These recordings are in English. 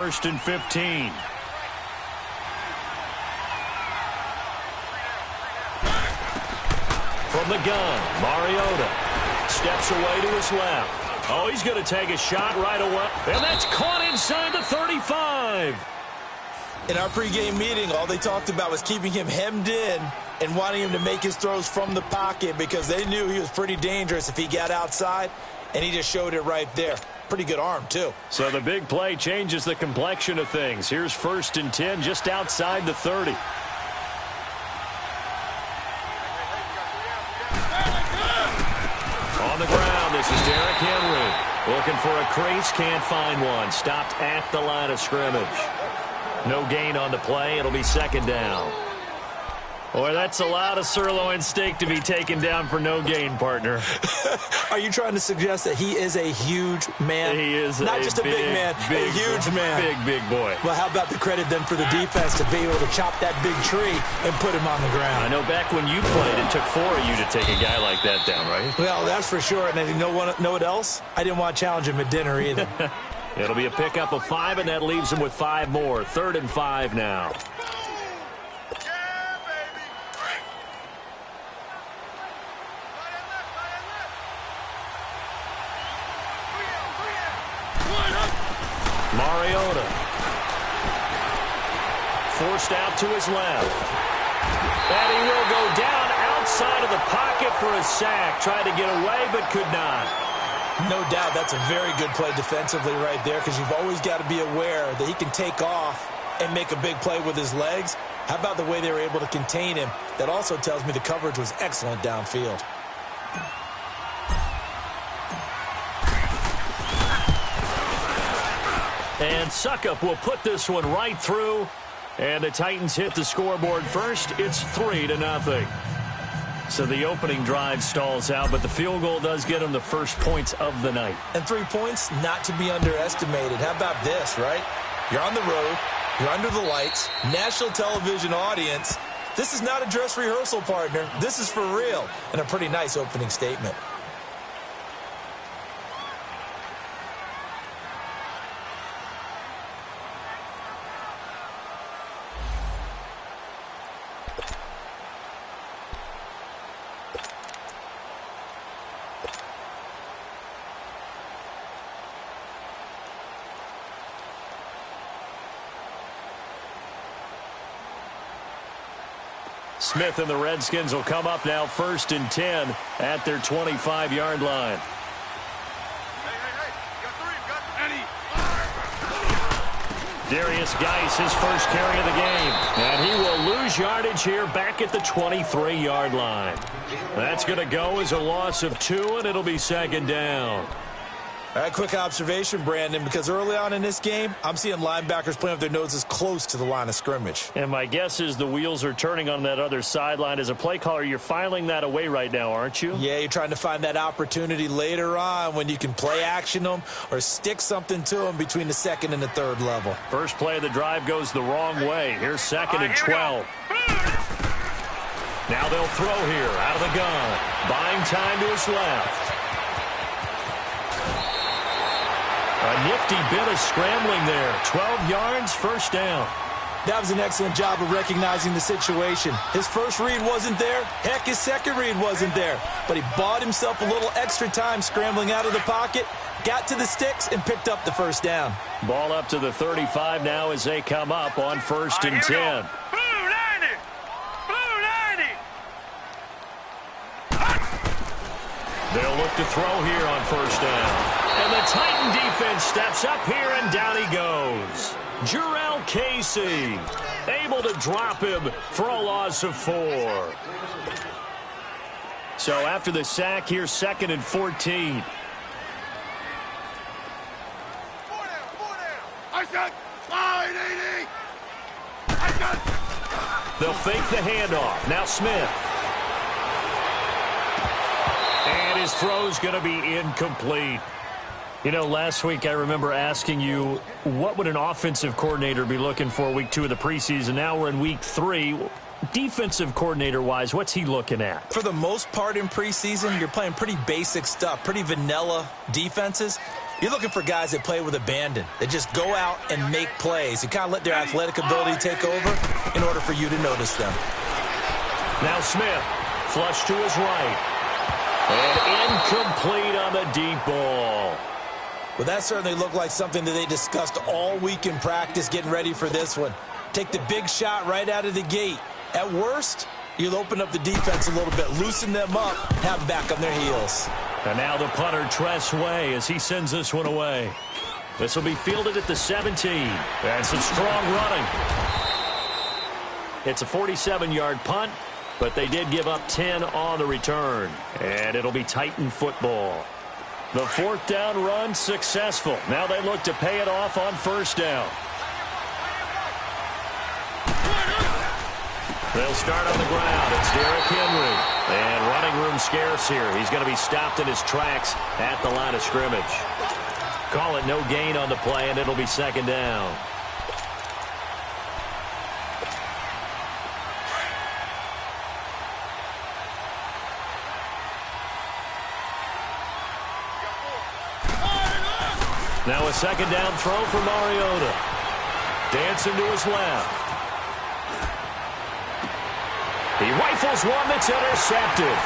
First and 15. From the gun, Mariota steps away to his left. Oh, he's going to take a shot right away. And that's caught inside the 35. In our pregame meeting, all they talked about was keeping him hemmed in and wanting him to make his throws from the pocket because they knew he was pretty dangerous if he got outside, and he just showed it right there. Pretty good arm, too. So the big play changes the complexion of things. Here's first and 10 just outside the 30. On the ground, this is Derrick Henry. Looking for a crease, can't find one. Stopped at the line of scrimmage. No gain on the play. It'll be second down. Boy, that's a lot of sirloin steak to be taken down for no gain, partner. Are you trying to suggest that he is a huge man? He is not just a big man, a huge man. Big boy. Well, how about the credit then for the defense to be able to chop that big tree and put him on the ground? I know back when you played, it took 4 of you to take a guy like that down, right? Well, that's for sure. And you know what else? I didn't want to challenge him at dinner either. It'll be a pickup of 5, and that leaves him with 5 more. 3rd and 5 now. Mariota. Forced out to his left. And he will go down outside of the pocket for a sack. Tried to get away, but could not. No doubt that's a very good play defensively right there because you've always got to be aware that he can take off and make a big play with his legs. How about the way they were able to contain him? That also tells me the coverage was excellent downfield. And Suckup will put this one right through. And the Titans hit the scoreboard first. It's 3-0. So the opening drive stalls out, but the field goal does get them the first points of the night. And 3 points, not to be underestimated. How about this, right? You're on the road. You're under the lights. National television audience. This is not a dress rehearsal, partner. This is for real. And a pretty nice opening statement. Smith and the Redskins will come up now 1st and 10 at their 25-yard line. Darius Geis, his first carry of the game. And he will lose yardage here back at the 23-yard line. That's going to go as a loss of 2, and it'll be second down. All right, quick observation, Brandon, because early on in this game, I'm seeing linebackers playing with their noses close to the line of scrimmage. And my guess is the wheels are turning on that other sideline. As a play caller, you're filing that away right now, aren't you? Yeah, you're trying to find that opportunity later on when you can play action them or stick something to them between the 2nd and the 3rd level. First play of the drive goes the wrong way. Here's 2nd and 12. Now they'll throw here out of the gun. Buying time to his left. A nifty bit of scrambling there. 12 yards, first down. That was an excellent job of recognizing the situation. His first read wasn't there. Heck, his second read wasn't there. But he bought himself a little extra time scrambling out of the pocket, got to the sticks, and picked up the first down. Ball up to the 35 now as they come up on 1st and 10. They'll look to throw here on 1st down. And the Titan defense steps up here, and down he goes. Jurrell Casey able to drop him for a loss of 4. So after the sack, here's 2nd and 14. They'll fake the handoff. Now Smith. And his throw's going to be incomplete. You know, last week I remember asking you, what would an offensive coordinator be looking for week 2 of the preseason? Now we're in week 3. Defensive coordinator-wise, what's he looking at? For the most part in preseason, you're playing pretty basic stuff, pretty vanilla defenses. You're looking for guys that play with abandon, that just go out and make plays. You kind of let their athletic ability take over in order for you to notice them. Now Smith, flush to his right. And incomplete on the deep ball. Well, that certainly looked like something that they discussed all week in practice getting ready for this one. Take the big shot right out of the gate. At worst, you'll open up the defense a little bit, loosen them up, have them back on their heels. And now the punter, Tress Way, as he sends this one away. This will be fielded at the 17. And some strong running. It's a 47-yard punt, but they did give up 10 on the return. And it'll be Titan football. The fourth down run successful. Now they look to pay it off on first down. They'll start on the ground. It's Derrick Henry. And running room scarce here. He's going to be stopped in his tracks at the line of scrimmage. Call it no gain on the play, and it'll be second down. Now a second down throw for Mariota. Dancing to his left. He rifles one that's intercepted.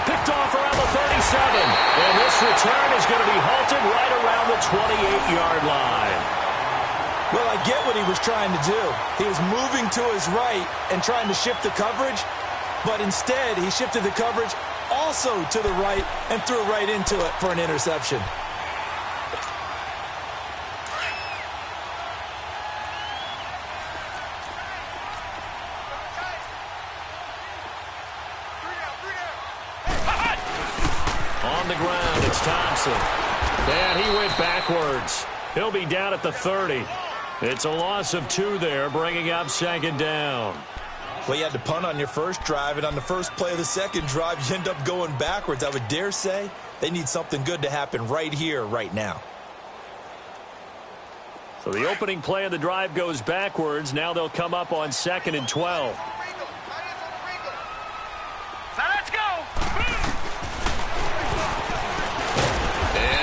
Picked off around the 37. And this return is going to be halted right around the 28-yard line. Well, I get what he was trying to do. He was moving to his right and trying to shift the coverage. But instead, he shifted the coverage also to the right and threw right into it for an interception. Thompson. And he went backwards. He'll be down at the 30. It's a loss of 2 there, bringing up second down. Well, you had to punt on your first drive, and on the first play of the second drive, you end up going backwards. I would dare say they need something good to happen right here, right now. So the opening play of the drive goes backwards. Now they'll come up on 2nd and 12.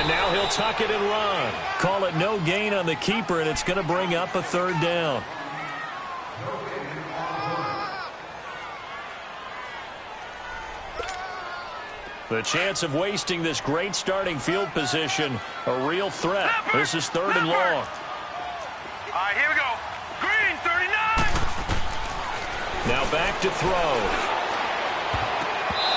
Now he'll tuck it and run. Call it no gain on the keeper, and it's going to bring up a third down. The chance of wasting this great starting field position, a real threat. This is 3rd and long. All right, here we go. Green, 39. Now back to throw.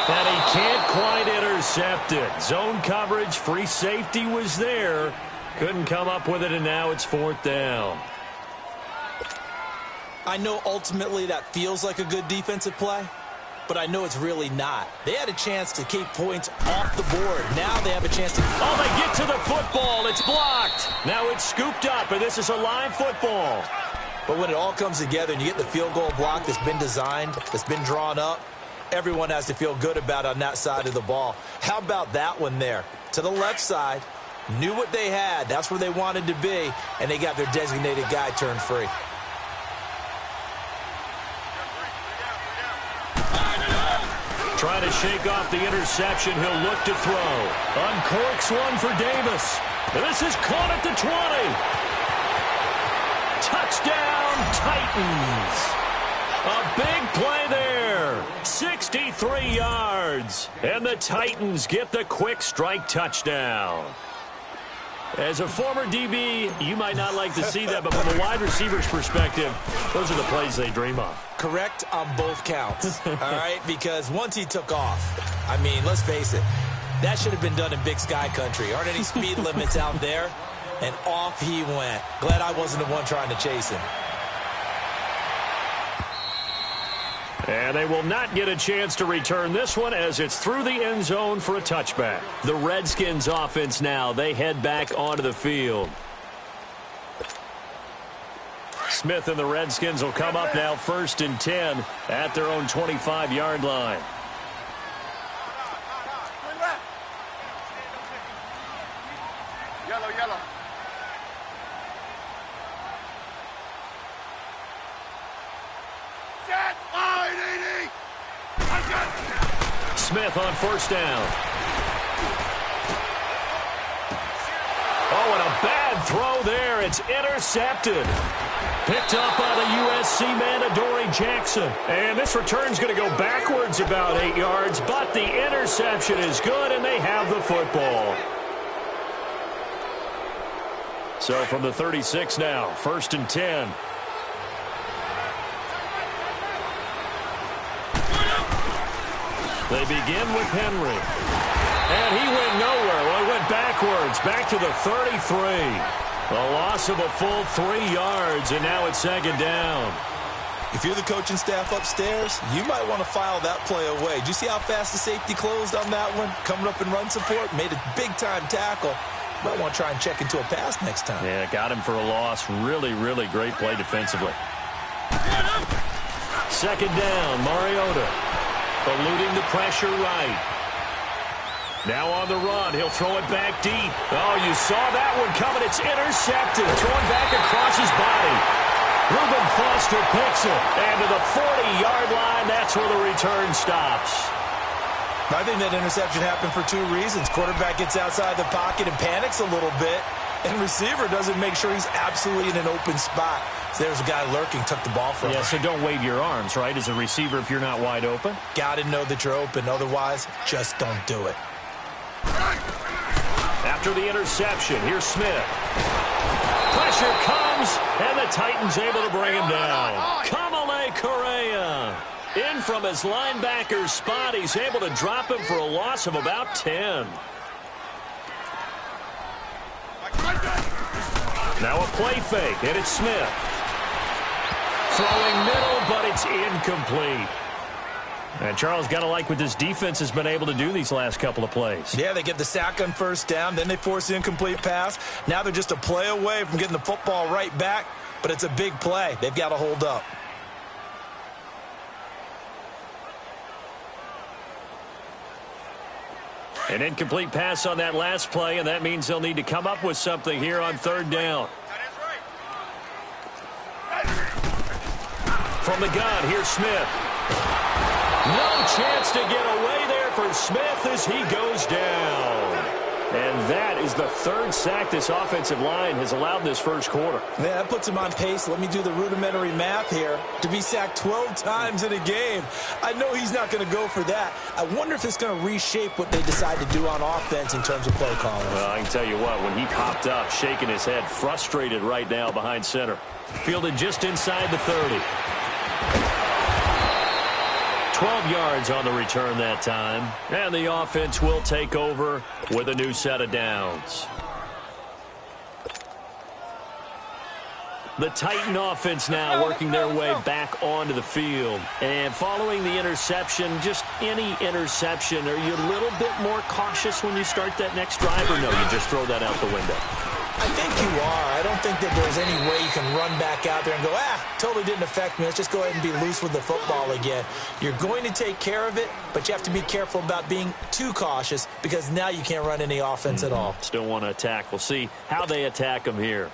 And he can't quite intercept it. Zone coverage, free safety was there. Couldn't come up with it, and now it's 4th down. I know ultimately that feels like a good defensive play, but I know it's really not. They had a chance to keep points off the board. Now they have a chance to... Oh, they get to the football. It's blocked. Now it's scooped up, and this is a live football. But when it all comes together and you get the field goal block that's been designed, that's been drawn up, everyone has to feel good about on that side of the ball. How about that one there? To the left side, knew what they had. That's where they wanted to be, and they got their designated guy turned free. Trying to shake off the interception. He'll look to throw. Uncorks one for Davis. And this is caught at the 20. Touchdown, Titans. A big play there. 63 yards. And the Titans get the quick strike touchdown. As a former DB, you might not like to see that, but from a wide receiver's perspective, those are the plays they dream of. Correct on both counts, all right? Because once he took off, I mean, let's face it, that should have been done in Big Sky country. Aren't any speed limits out there? And off he went. Glad I wasn't the one trying to chase him. And they will not get a chance to return this one as it's through the end zone for a touchback. The Redskins offense now, they head back onto the field. Smith and the Redskins will come up now 1st and 10 at their own 25-yard line. Yellow, yellow. Set. Smith on 1st down. Bad throw there. It's intercepted. Picked up by the USC man, Adoree Jackson. And this return's going to go backwards about 8 yards, but the interception is good, and they have the football. So from the 36 now, 1st and 10. They begin with Henry. And he went nowhere. Well, he went backwards, back to the 33. A loss of a full 3 yards, and now it's 2nd down. If you're the coaching staff upstairs, you might want to file that play away. Did you see how fast the safety closed on that one? Coming up in run support, made a big-time tackle. Might want to try and check into a pass next time. Yeah, got him for a loss. Really, really great play defensively. 2nd down, Mariota. Eluding the pressure right. Now on the run, he'll throw it back deep. Oh, you saw that one coming. It's intercepted. Thrown back across his body. Reuben Foster picks it. And to the 40-yard line, that's where the return stops. I think that interception happened for 2 reasons. Quarterback gets outside the pocket and panics a little bit. And receiver doesn't make sure he's absolutely in an open spot. So there's a guy lurking, took the ball from him. Yeah, so don't wave your arms, right, as a receiver if you're not wide open? Got to know that you're open. Otherwise, just don't do it. After the interception, here's Smith. Pressure comes, and the Titans able to bring him down. Kamale Correa. In from his linebacker's spot, he's able to drop him for a loss of about 10. Now a play fake, and it's Smith. Throwing middle, but it's incomplete. And Charles, got to like what this defense has been able to do these last couple of plays. Yeah, they get the sack on 1st down, then they force the incomplete pass. Now they're just a play away from getting the football right back, but it's a big play. They've got to hold up. An incomplete pass on that last play, and that means they'll need to come up with something here on 3rd down. From the gun, here's Smith. No chance to get away there for Smith as he goes down. And that is the 3rd sack this offensive line has allowed this 1st quarter. Yeah, that puts him on pace. Let me do the rudimentary math here. To be sacked 12 times in a game, I know he's not going to go for that. I wonder if it's going to reshape what they decide to do on offense in terms of play calling. Well, I can tell you what, when he popped up, shaking his head, frustrated right now behind center. Fielded just inside the 30. 12 yards on the return that time. And the offense will take over with a new set of downs. The Titan offense now working their way back onto the field. And following the interception, just any interception, are you a little bit more cautious when you start that next drive, or no, you just throw that out the window? I think you are. I don't think that there's any way you can run back out there and go, totally didn't affect me. Let's just go ahead and be loose with the football again. You're going to take care of it, but you have to be careful about being too cautious because now you can't run any offense at all. Still want to attack. We'll see how they attack them here.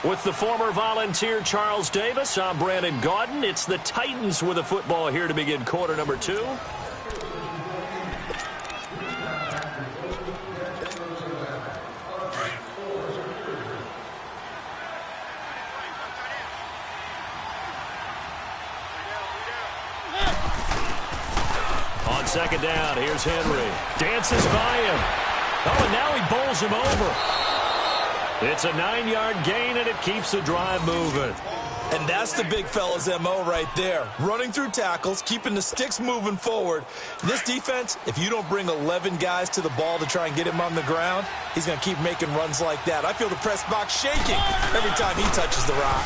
With the former Volunteer Charles Davis, I'm Brandon Gaudin. It's the Titans with the football here to begin quarter number 2. On 2nd down, here's Henry. Dances by him. Oh, and now he bowls him over. It's a 9-yard gain, and it keeps the drive moving. And that's the big fella's MO right there. Running through tackles, keeping the sticks moving forward. This defense, if you don't bring 11 guys to the ball to try and get him on the ground, he's going to keep making runs like that. I feel the press box shaking every time he touches the rock.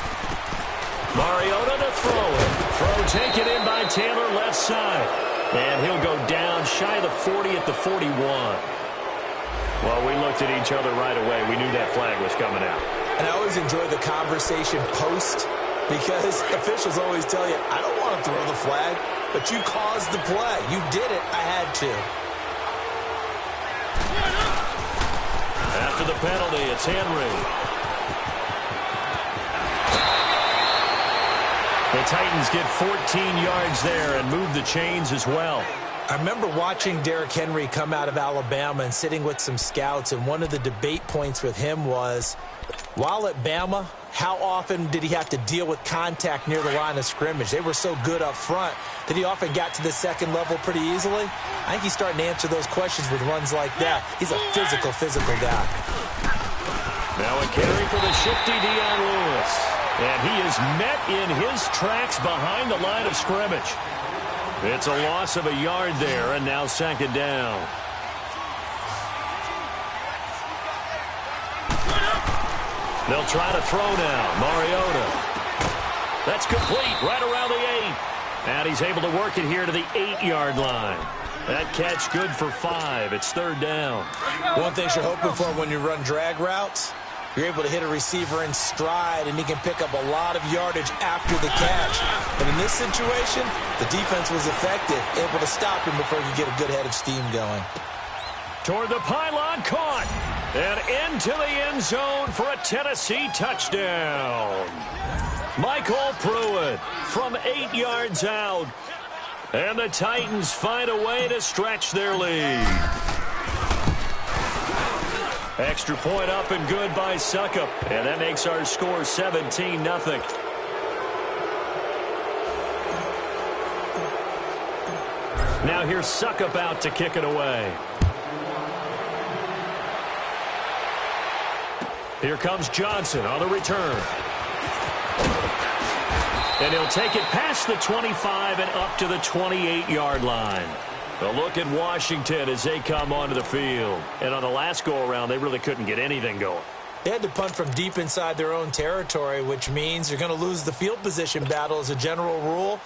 Mariota to throw it. Throw taken in by Taylor left side. And he'll go down shy of the 40 at the 41. Well, we looked at each other right away. We knew that flag was coming out. And I always enjoy the conversation post because officials always tell you, I don't want to throw the flag, but you caused the play. You did it. I had to. After the penalty, it's Henry. The Titans get 14 yards there and move the chains as well. I remember watching Derrick Henry come out of Alabama and sitting with some scouts, and one of the debate points with him was, while at Bama, how often did he have to deal with contact near the line of scrimmage? They were so good up front that he often got to the second level pretty easily. I think he's starting to answer those questions with runs like that. He's a physical guy. Now a carry for the shifty Dion Lewis. And he is met in his tracks behind the line of scrimmage. It's a loss of a yard there, and now second down. They'll try to throw now. Mariota. That's complete right around the 8. And he's able to work it here to the 8-yard line. That catch good for 5. It's third down. One thing you're hoping for when you run drag routes, you're able to hit a receiver in stride, and he can pick up a lot of yardage after the catch. But in this situation, the defense was effective, able to stop him before he could get a good head of steam going. Toward the pylon, caught. And into the end zone for a Tennessee touchdown. Michael Pruitt from 8 yards out. And the Titans find a way to stretch their lead. Extra point up and good by Suckup. And that makes our score 17-0. Now here's Suckup out to kick it away. Here comes Johnson on the return. And he'll take it past the 25 and up to the 28-yard line. A look at Washington as they come onto the field. And on the last go-around, they really couldn't get anything going. They had to punt from deep inside their own territory, which means you're going to lose the field position battle as a general rule.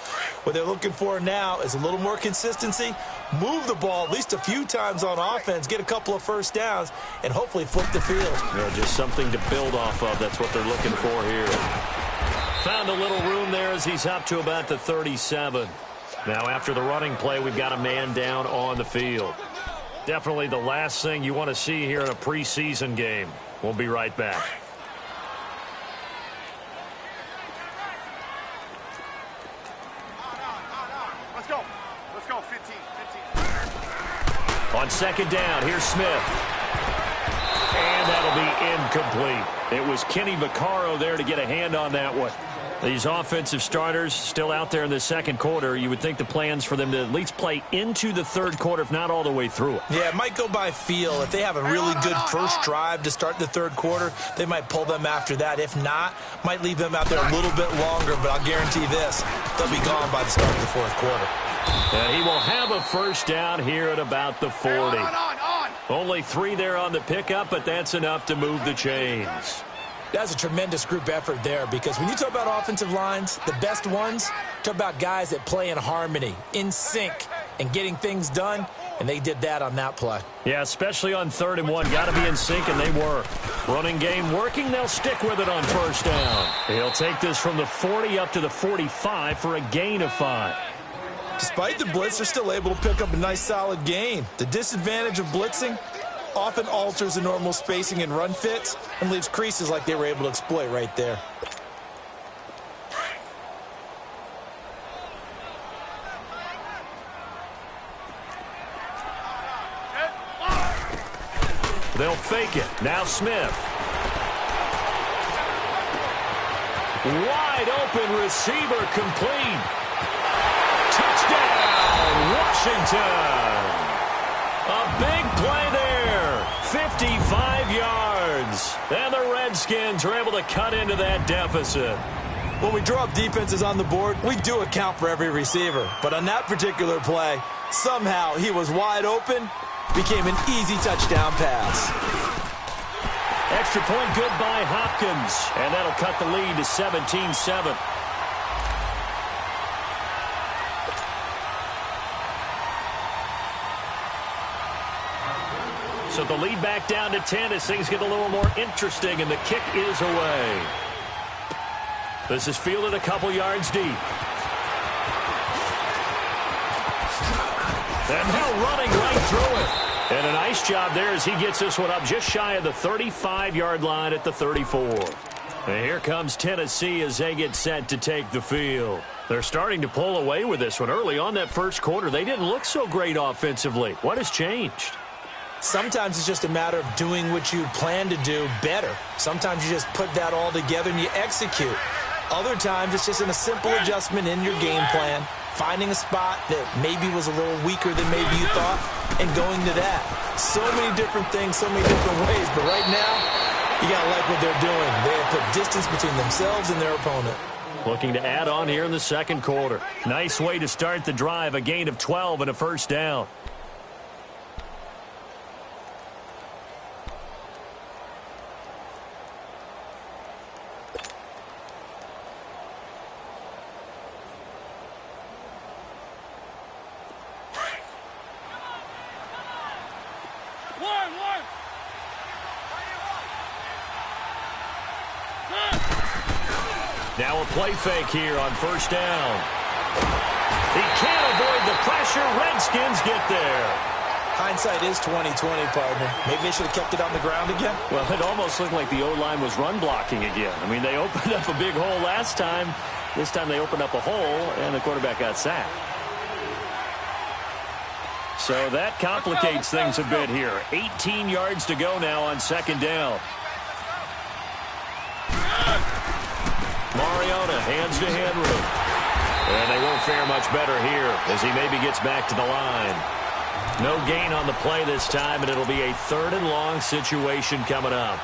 What they're looking for now is a little more consistency, move the ball at least a few times on offense, get a couple of first downs, and hopefully flip the field. Just something to build off of. That's what they're looking for here. Found a little room there as he's up to about the 37. Now after the running play, we've got a man down on the field. Definitely the last thing you want to see here in a preseason game. We'll be right back. Let's go. Let's go. 15. On second down, here's Smith. And that'll be incomplete. It was Kenny Vaccaro there to get a hand on that one. These offensive starters still out there in the second quarter. You would think the plans for them to at least play into the third quarter, if not all the way through it. Yeah, it might go by feel. If they have a really good first drive to start the third quarter, they might pull them after that. If not, might leave them out there a little bit longer, but I'll guarantee this, they'll be gone by the start of the fourth quarter. And he will have a first down here at about the 40. Only 3 there on the pickup, but that's enough to move the chains. That's a tremendous group effort there, because when you talk about offensive lines, the best ones, talk about guys that play in harmony, in sync, and getting things done, and they did that on that play. Yeah, especially on 3rd and 1. Got to be in sync, and they were. Running game working. They'll stick with it on first down. He'll take this from the 40 up to the 45 for a gain of 5. Despite the blitz, they're still able to pick up a nice, solid gain. The disadvantage of blitzing often alters the normal spacing and run fits and leaves creases like they were able to exploit right there. They'll fake it. Now Smith. Wide open receiver complete. Touchdown, Washington. A big play there. 55 yards. And the Redskins are able to cut into that deficit. When we draw up defenses on the board, we do account for every receiver. But on that particular play, somehow he was wide open, became an easy touchdown pass. Extra point good by Hopkins. And that'll cut the lead to 17-7. So the lead back down to 10 as things get a little more interesting, and the kick is away. This is fielded a couple yards deep. And now running right through it. And a nice job there as he gets this one up just shy of the 35-yard line at the 34. And here comes Tennessee as they get set to take the field. They're starting to pull away with this one. Early on that first quarter, they didn't look so great offensively. What has changed? Sometimes it's just a matter of doing what you plan to do better. Sometimes you just put that all together and you execute. Other times it's just a simple adjustment in your game plan, finding a spot that maybe was a little weaker than maybe you thought, and going to that. So many different things, so many different ways, but right now, you got to like what they're doing. They have put distance between themselves and their opponent. Looking to add on here in the second quarter. Nice way to start the drive, a gain of 12 and a first down. Now a play fake here on first down. He can't avoid the pressure. Redskins get there. Hindsight is 20/20, partner. Maybe they should have kept it on the ground again. Well, it almost looked like the O-line was run blocking again. I mean, they opened up a big hole last time. This time they opened up a hole, and the quarterback got sacked. So that complicates things a bit here. 18 yards to go now on second down. Mariota hands to Henry. And they won't fare much better here as he maybe gets back to the line. No gain on the play this time, and it'll be a 3rd and long situation coming up.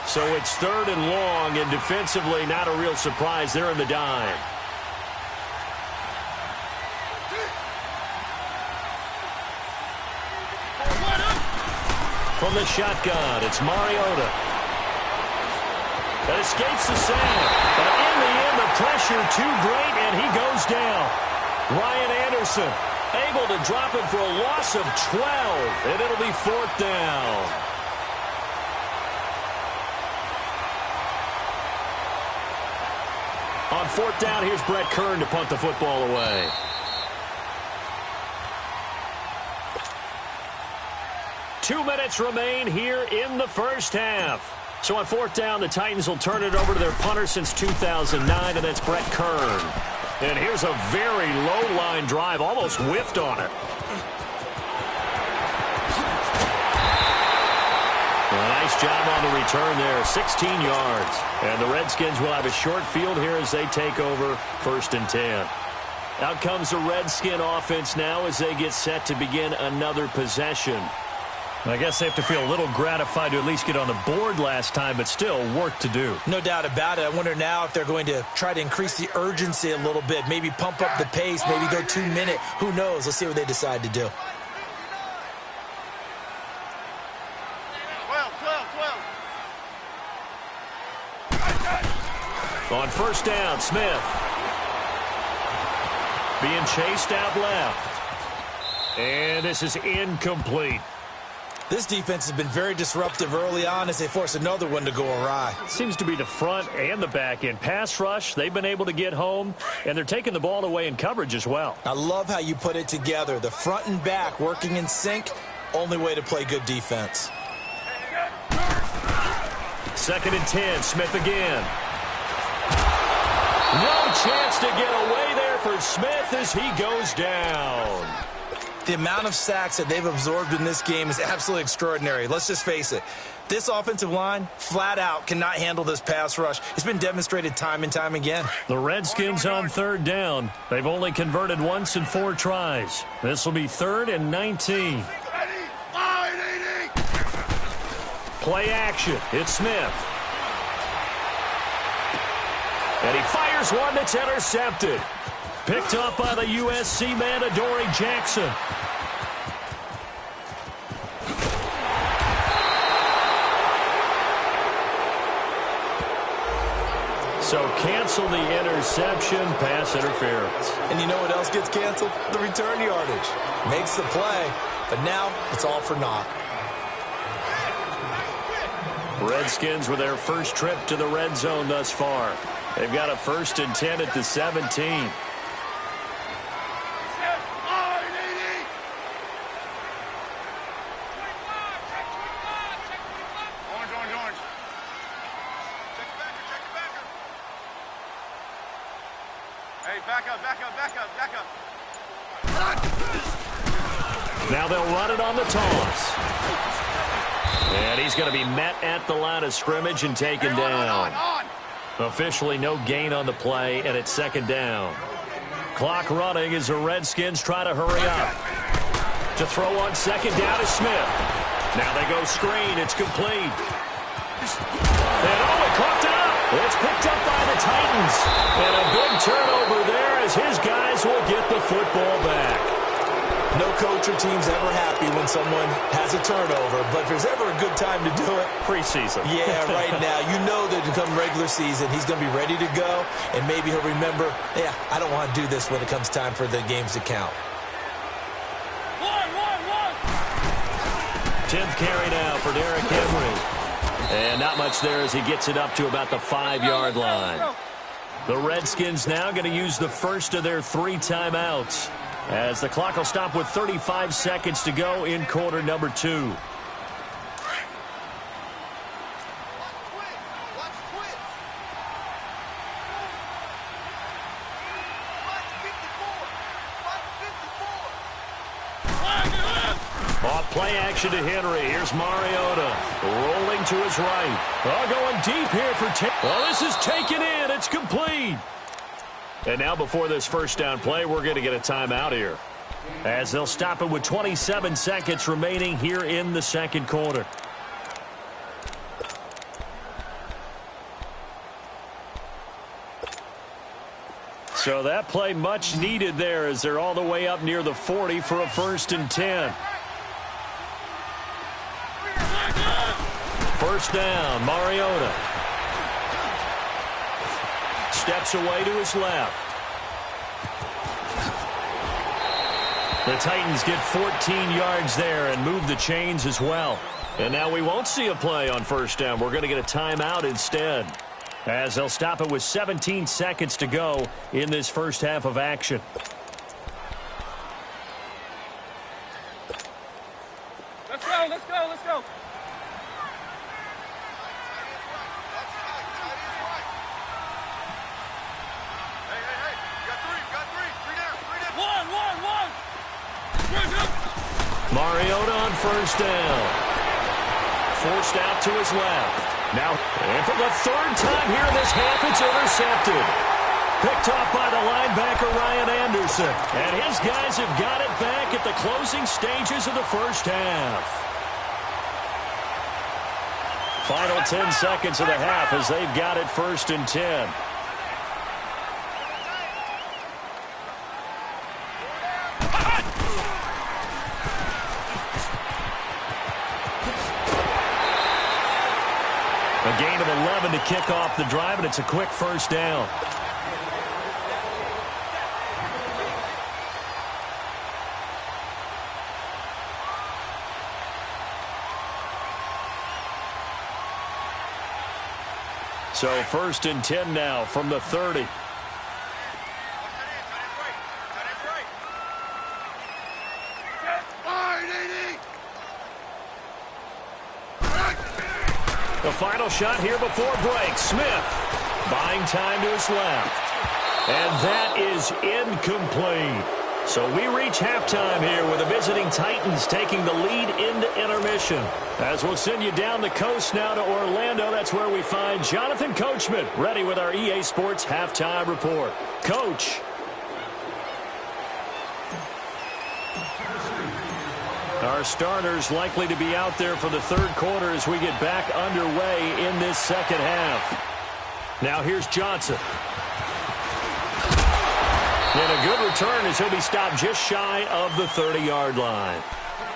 So it's 3rd and long, and defensively not a real surprise. They're in the dime. From the shotgun, it's Mariota. That escapes the sack. But in the end, the pressure too great, and he goes down. Ryan Anderson able to drop it for a loss of 12, and it'll be 4th down. On 4th down, here's Brett Kern to punt the football away. Two minutes remain here in the first half. So on 4th down, the Titans will turn it over to their punter since 2009, and that's Brett Kern. And here's a very low-line drive, almost whiffed on it. Nice job on the return there, 16 yards. And the Redskins will have a short field here as they take over 1st and 10. Out comes the Redskin offense now as they get set to begin another possession. I guess they have to feel a little gratified to at least get on the board last time, but still work to do. No doubt about it. I wonder now if they're going to try to increase the urgency a little bit, maybe pump up the pace, maybe go 2-minute. Who knows? Let's see what they decide to do. 12. On 1st down, Smith. Being chased out left. And this is incomplete. This defense has been very disruptive early on as they force another one to go awry. Seems to be the front and the back end. Pass rush, they've been able to get home, and they're taking the ball away in coverage as well. I love how you put it together. The front and back working in sync, only way to play good defense. 2nd and 10, Smith again. No chance to get away there for Smith as he goes down. The amount of sacks that they've absorbed in this game is absolutely extraordinary. Let's just face it. This offensive line, flat out, cannot handle this pass rush. It's been demonstrated time and time again. The Redskins on 3rd down. They've only converted once in 4 tries. This will be 3rd and 19. Play action. It's Smith. And he fires one that's intercepted. Picked up by the USC man, Adoree Jackson. So cancel the interception, pass interference. And you know what else gets canceled? The return yardage. Makes the play, but now it's all for naught. Redskins with their first trip to the red zone thus far. They've got a 1st and 10 at the 17. back up, back up, back up, back up. Now they'll run it on the toss. And he's going to be met at the line of scrimmage and taken down. Officially no gain on the play, and it's second down. Clock running as the Redskins try to hurry up. To throw on second down is Smith. Now they go screen. It's complete. And he caught it up. It's picked up by the Titans. And a big turnover there as his guys will get the football back. No coach or team's ever happy when someone has a turnover, but if there's ever a good time to do it, preseason. Yeah, right now. You know that come regular season, he's going to be ready to go, and maybe he'll remember, yeah, I don't want to do this when it comes time for the games to count. 10th carry now for Derrick Henry. And not much there as he gets it up to about the 5-yard line. The Redskins now going to use the first of their 3 timeouts, as the clock will stop with 35 seconds to go in quarter number 2. Off play action to Henry. Here's Mariota rolling to his right. Oh, going deep here for well, this is taken in. It's complete. And now before this first down play, we're going to get a timeout here, as they'll stop it with 27 seconds remaining here in the second quarter. So that play much needed there as they're all the way up near the 40 for a 1st and 10. First down, Mariota. Steps away to his left. The Titans get 14 yards there and move the chains as well. And now we won't see a play on first down. We're going to get a timeout instead, as they'll stop it with 17 seconds to go in this first half of action. Let's go, let's go, let's go. Mariota on first down. Forced out to his left. Now, and for the 3rd time here in this half, it's intercepted. Picked off by the linebacker, Ryan Anderson. And his guys have got it back at the closing stages of the first half. Final 10 seconds of the half as they've got it 1st and 10. A gain of 11 to kick off the drive, and it's a quick first down. So 1st and 10 now from the 30. The final shot here before break. Smith buying time to his left. And that is incomplete. So we reach halftime here with the visiting Titans taking the lead into intermission. As we'll send you down the coast now to Orlando, that's where we find Jonathan Coachman ready with our EA Sports halftime report. Coach. Our starters likely to be out there for the 3rd quarter as we get back underway in this second half. Now here's Johnson. And a good return as he'll be stopped just shy of the 30-yard line.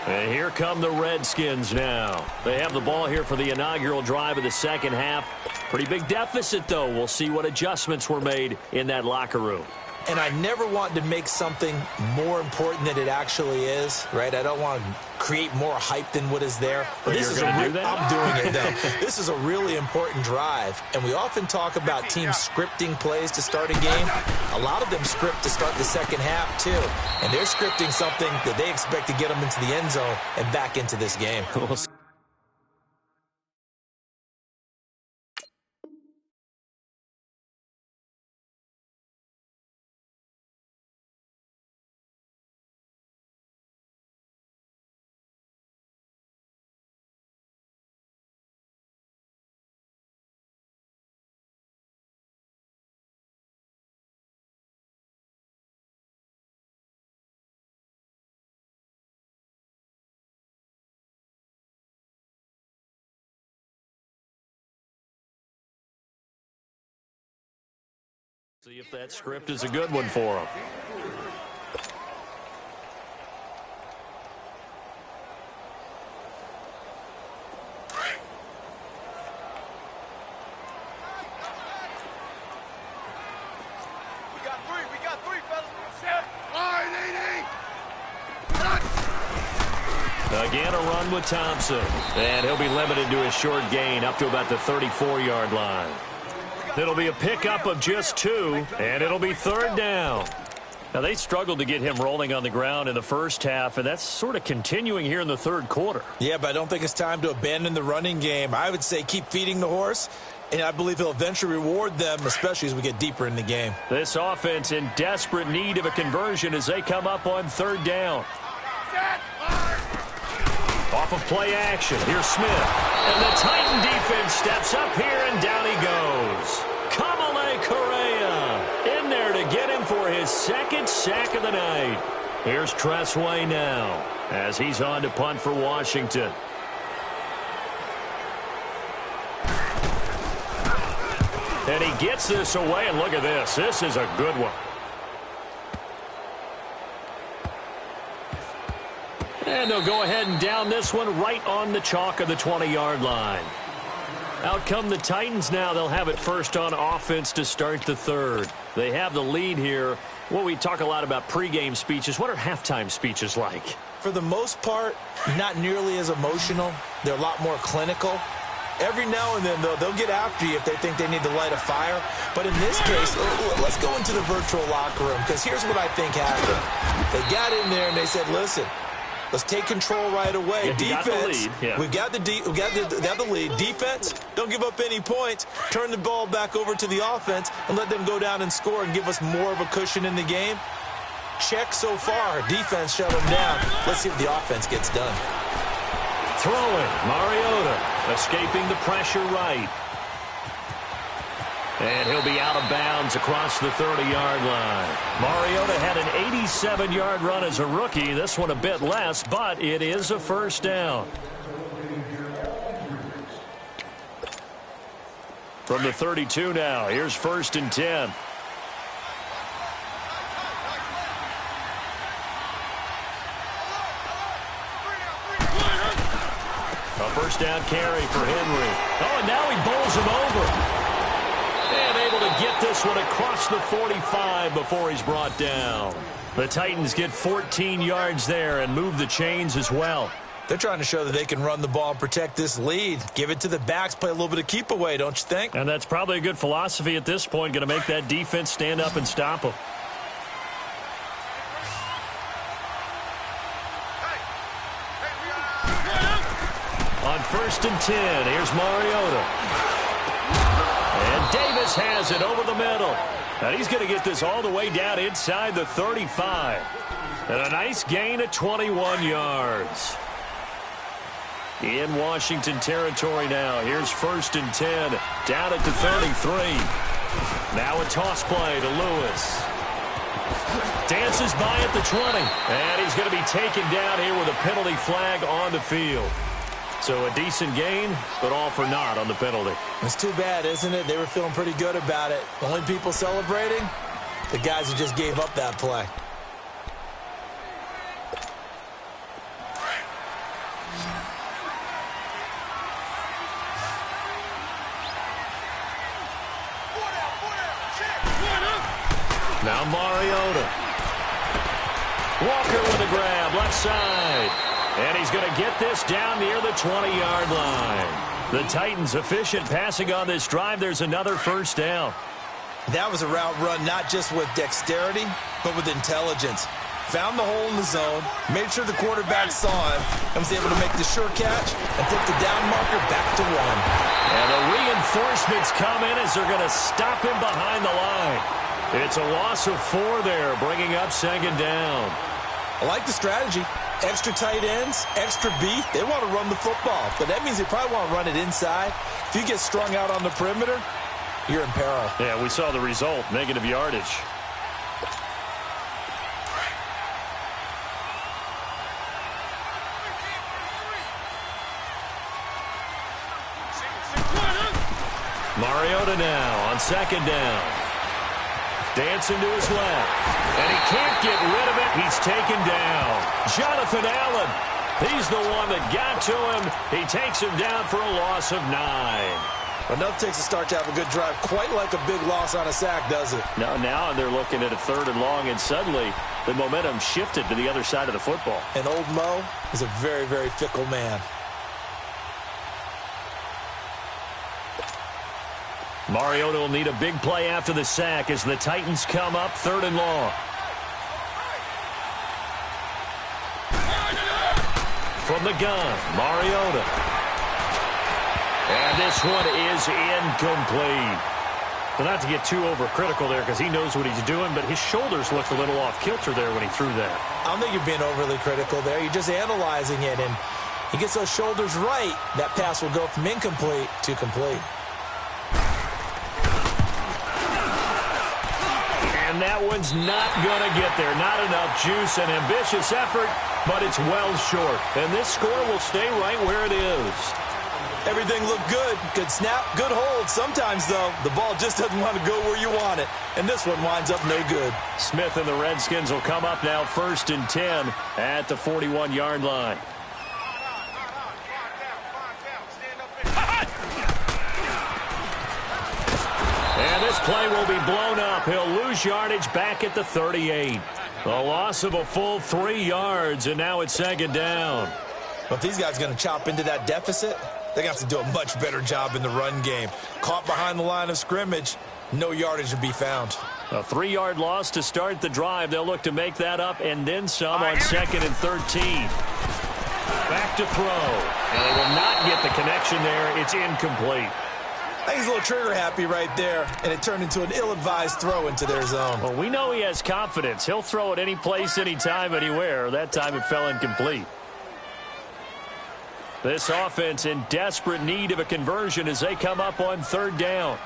And here come the Redskins now. They have the ball here for the inaugural drive of the second half. Pretty big deficit, though. We'll see what adjustments were made in that locker room. And I never want to make something more important than it actually is, right? I don't want to create more hype than what is there. But this is I'm doing it, though. This is a really important drive. And we often talk about teams scripting plays to start a game. A lot of them script to start the second half, too. And they're scripting something that they expect to get them into the end zone and back into this game. See if that script is a good one for him. We got three, fellas. Set. Line, 80. Again, a run with Thompson. And he'll be limited to a short gain up to about the 34-yard line. It'll be a pickup of just 2, and it'll be 3rd down. Now, they struggled to get him rolling on the ground in the first half, and that's sort of continuing here in the 3rd quarter. Yeah, but I don't think it's time to abandon the running game. I would say keep feeding the horse, and I believe he'll eventually reward them, especially as we get deeper in the game. This offense in desperate need of a conversion as they come up on 3rd down. Off of play action, here's Smith. And the Titan defense steps up here, and down he goes. Kamale Correa in there to get him for his 2nd sack of the night. Here's Tressway now as he's on to punt for Washington. And he gets this away, and look at this. This is a good one. And they'll go ahead and down this one right on the chalk of the 20-yard line. Out come the Titans now. They'll have it first on offense to start the 3rd. They have the lead here. Well, we talk a lot about pregame speeches. What are halftime speeches like? For the most part, not nearly as emotional. They're a lot more clinical. Every now and then, though, they'll get after you if they think they need to light a fire. But in this case, let's go into the virtual locker room, because here's what I think happened. They got in there and they said, listen, let's take control right away. Defense, we've got the lead. Defense, don't give up any points. Turn the ball back over to the offense and let them go down and score and give us more of a cushion in the game. Check so far. Defense shut them down. Let's see what the offense gets done. Throwing, Mariota escaping the pressure right. And he'll be out of bounds across the 30-yard line. Mariota had an 87-yard run as a rookie. This one a bit less, but it is a 1st down. From the 32 now, here's 1st and 10. A 1st down carry for Henry. Oh, and now he bowls him over. And able to get this one across the 45 before he's brought down. The Titans get 14 yards there and move the chains as well. They're trying to show that they can run the ball and protect this lead. Give it to the backs, play a little bit of keep away, don't you think? And that's probably a good philosophy at this point, going to make that defense stand up and stop them. On 1st and 10, here's Mariota. And Davis has it over the middle. And he's going to get this all the way down inside the 35. And a nice gain of 21 yards. In Washington territory now. Here's 1st and 10. Down at the 33. Now a toss play to Lewis. Dances by at the 20. And he's going to be taken down here with a penalty flag on the field. So a decent gain, but all for naught on the penalty. It's too bad, isn't it? They were feeling pretty good about it. The only people celebrating, the guys who just gave up that play. Now Mariota. Walker with a grab, left side. And he's going to get this down near the 20-yard line. The Titans efficient passing on this drive. There's another 1st down. That was a route run not just with dexterity, but with intelligence. Found the hole in the zone, made sure the quarterback saw him, and was able to make the sure catch and flip the down marker back to 1. And the reinforcements come in as they're going to stop him behind the line. It's a loss of 4 there, bringing up 2nd down. I like the strategy. Extra tight ends, extra beef. They want to run the football, but that means they probably want to run it inside. If you get strung out on the perimeter, you're in peril. Yeah, we saw the result, negative yardage. Mariota now on 2nd down. Dancing to his left. And he can't get rid of it. He's taken down. Jonathan Allen. He's the one that got to him. He takes him down for a loss of 9. Enough takes a start to have a good drive. Quite like a big loss on a sack, does it? Now they're looking at a 3rd and long, and suddenly the momentum shifted to the other side of the football. And old Mo is a very, very fickle man. Mariota will need a big play after the sack as the Titans come up 3rd and long. From the gun, Mariota. And this one is incomplete. Well, not to get too overcritical there because he knows what he's doing, but his shoulders looked a little off kilter there when he threw that. I don't think you're being overly critical there. You're just analyzing it, and he gets those shoulders right. That pass will go from incomplete to complete. And that one's not going to get there. Not enough juice. An ambitious effort, but it's well short. And this score will stay right where it is. Everything looked good. Good snap, good hold. Sometimes, though, the ball just doesn't want to go where you want it. And this one winds up no good. Smith and the Redskins will come up now 1st and 10 at the 41-yard line. And this play will be blown up. He'll lose yardage back at the 38. A loss of a full 3 yards, and now it's 2nd down. But if these guys are going to chop into that deficit, they're going to have to do a much better job in the run game. Caught behind the line of scrimmage, no yardage to be found. A 3-yard loss to start the drive. They'll look to make that up and then some on 2nd and 13. Back to throw. And they will not get the connection there. It's incomplete. I think he's a little trigger happy right there, and it turned into an ill-advised throw into their zone. Well, we know he has confidence. He'll throw it any place, anytime, anywhere. That time it fell incomplete. This offense in desperate need of a conversion as they come up on 3rd down.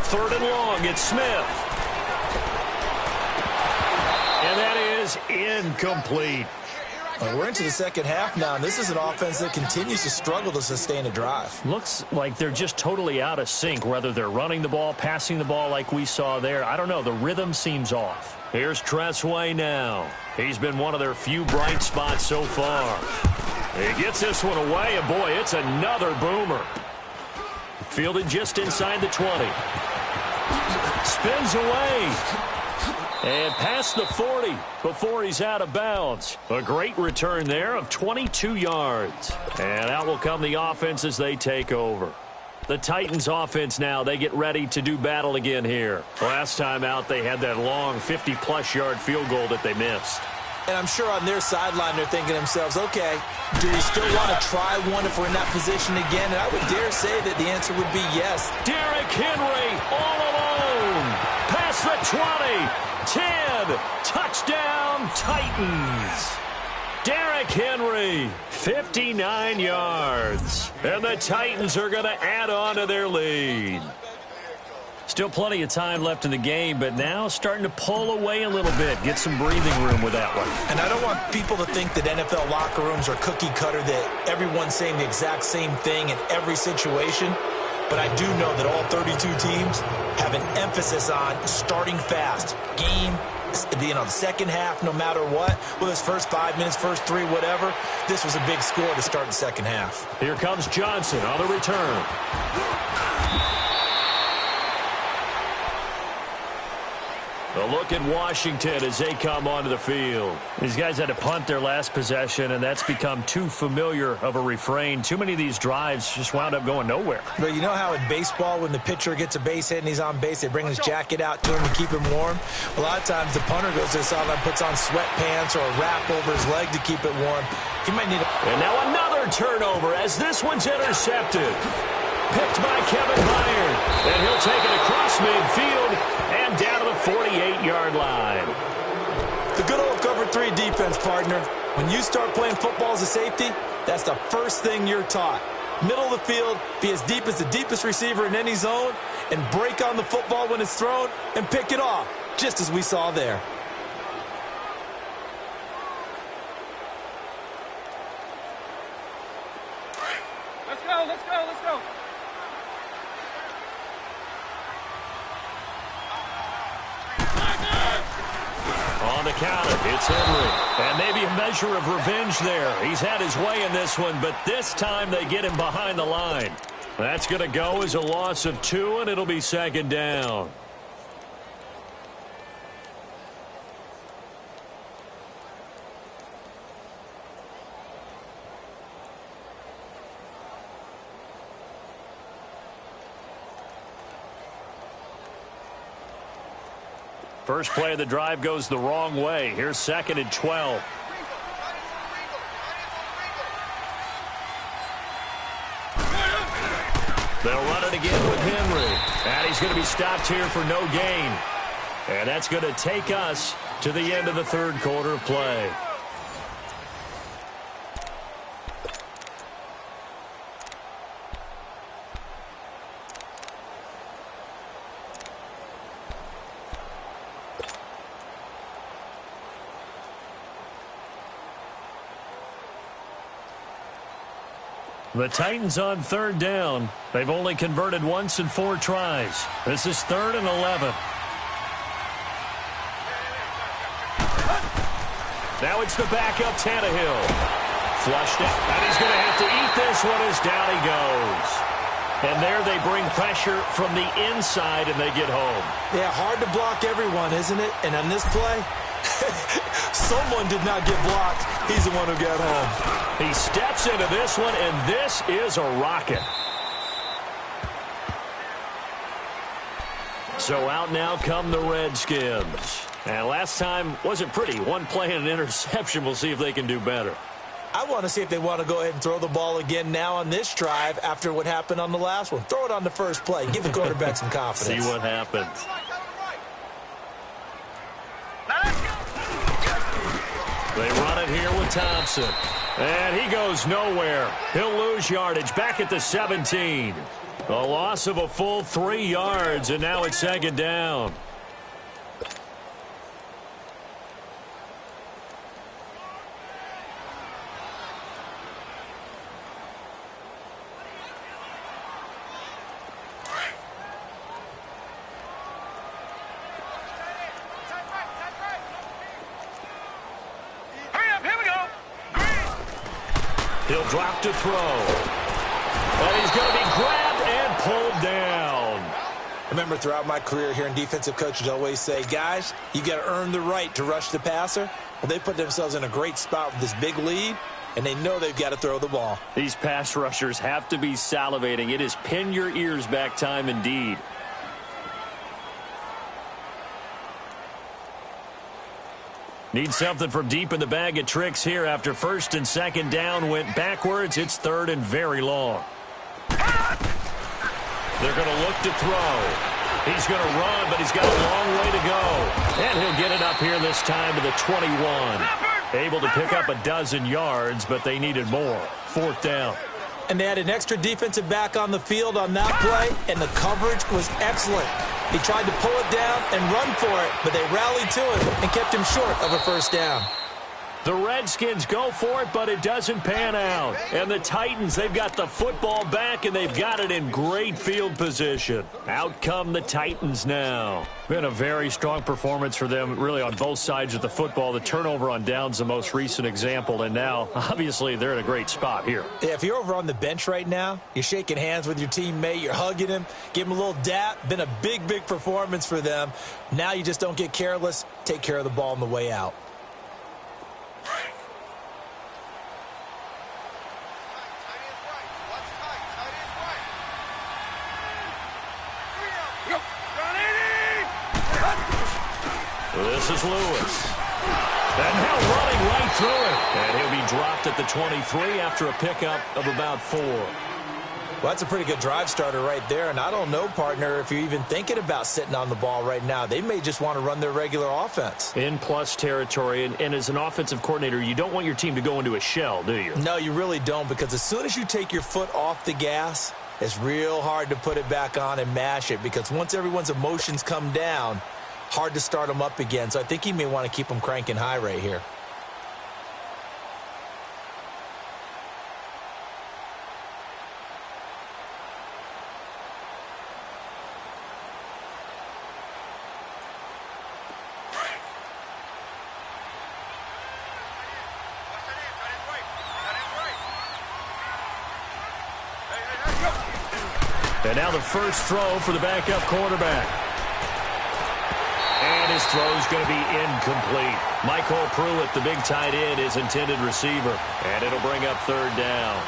Third and long, it's Smith. And that is incomplete. We're into the 2nd half now, and this is an offense that continues to struggle to sustain a drive. Looks like they're just totally out of sync, whether they're running the ball, passing the ball like we saw there. I don't know. The rhythm seems off. Here's Tressway now. He's been one of their few bright spots so far. He gets this one away, and boy, it's another boomer. Fielded just inside the 20. Spins away. And past the 40 before he's out of bounds. A great return there of 22 yards. And out will come the offense as they take over. The Titans offense now, they get ready to do battle again here. Last time out, they had that long 50-plus yard field goal that they missed. And I'm sure on their sideline they're thinking to themselves, okay, do we still want to try one if we're in that position again? And I would dare say that the answer would be yes. Derrick Henry all alone. Past the 20. 10, touchdown Titans. Derrick Henry, 59 yards. And the Titans are going to add on to their lead. Still plenty of time left in the game, but now starting to pull away a little bit. Get some breathing room with that one. And I don't want people to think that NFL locker rooms are cookie cutter, that everyone's saying the exact same thing in every situation. But I do know that all 32 teams have an emphasis on starting fast. Game, the second half, no matter what. Whether it's first 5 minutes, first 3, whatever. This was a big score to start the second half. Here comes Johnson on the return. A look at Washington as they come onto the field. These guys had to punt their last possession, and that's become too familiar of a refrain. Too many of these drives just wound up going nowhere. But you know how in baseball, when the pitcher gets a base hit and he's on base, they bring his jacket out to him to keep him warm? A lot of times the punter goes to the sideline, puts on sweatpants or a wrap over his leg to keep it warm. He might need a... And now another turnover as this one's intercepted. Picked by Kevin Byard. And he'll take it across midfield and down to the 48-yard line. The good old cover 3 defense, partner. When you start playing football as a safety, that's the first thing you're taught. Middle of the field, be as deep as the deepest receiver in any zone, and break on the football when it's thrown and pick it off, just as we saw there. Let's go. the counter. It's Henry. And maybe a measure of revenge there. He's had his way in this one, but this time they get him behind the line. That's going to go as a loss of 2, and it'll be second down. First play of the drive goes the wrong way. Here's 2nd and 12. They'll run it again with Henry. And he's going to be stopped here for no gain. And that's going to take us to the end of the third quarter of play. The Titans on 3rd down. They've only converted once in 4 tries. This is 3rd and 11. Now it's the backup Tannehill. Flushed it, and he's going to have to eat this one as down he goes. And there they bring pressure from the inside, and they get home. Yeah, hard to block everyone, isn't it? And on this play, someone did not get blocked. He's the one who got home. He steps into this one, and this is a rocket. So out now come the Redskins. And last time wasn't pretty. One play and an interception. We'll see if they can do better. I want to see if they want to go ahead and throw the ball again now on this drive after what happened on the last one. Throw it on the first play. Give the quarterback some confidence. See what happens. They run it here with Thompson. And he goes nowhere. He'll lose yardage back at the 17. A loss of a full 3 yards, and now it's 2nd down. He'll drop to throw. And he's going to be grabbed and pulled down. I remember throughout my career hearing defensive coaches always say, guys, you got to earn the right to rush the passer. Well, they put themselves in a great spot with this big lead, and they know they've got to throw the ball. These pass rushers have to be salivating. It is pin your ears back time indeed. Need something from deep in the bag of tricks here after 1st and 2nd down went backwards. It's 3rd and very long. They're going to look to throw. He's going to run, but he's got a long way to go. And he'll get it up here this time to the 21. Able to pick up a dozen yards, but they needed more. 4th down. And they had an extra defensive back on the field on that play, and the coverage was excellent. He tried to pull it down and run for it, but they rallied to him and kept him short of a 1st down. The Redskins go for it, but it doesn't pan out. And the Titans, they've got the football back, and they've got it in great field position. Out come the Titans now. Been a very strong performance for them, really, on both sides of the football. The turnover on downs, the most recent example, and now, obviously, they're in a great spot here. Yeah, if you're over on the bench right now, you're shaking hands with your teammate, you're hugging him, give him a little dap. Been a big, big performance for them. Now you just don't get careless. Take care of the ball on the way out. This is Lewis. And now running right through it. And he'll be dropped at the 23 after a pickup of about 4. Well, that's a pretty good drive starter right there. And I don't know, partner, if you're even thinking about sitting on the ball right now. They may just want to run their regular offense. In plus territory. And as an offensive coordinator, you don't want your team to go into a shell, do you? No, you really don't, because as soon as you take your foot off the gas, it's real hard to put it back on and mash it, because once everyone's emotions come down, hard to start them up again. So I think he may want to keep them cranking high right here. And now the first throw for the backup quarterback. And his throw's going to be incomplete. Michael Pruitt, the big tight end, is intended receiver. And it'll bring up third down.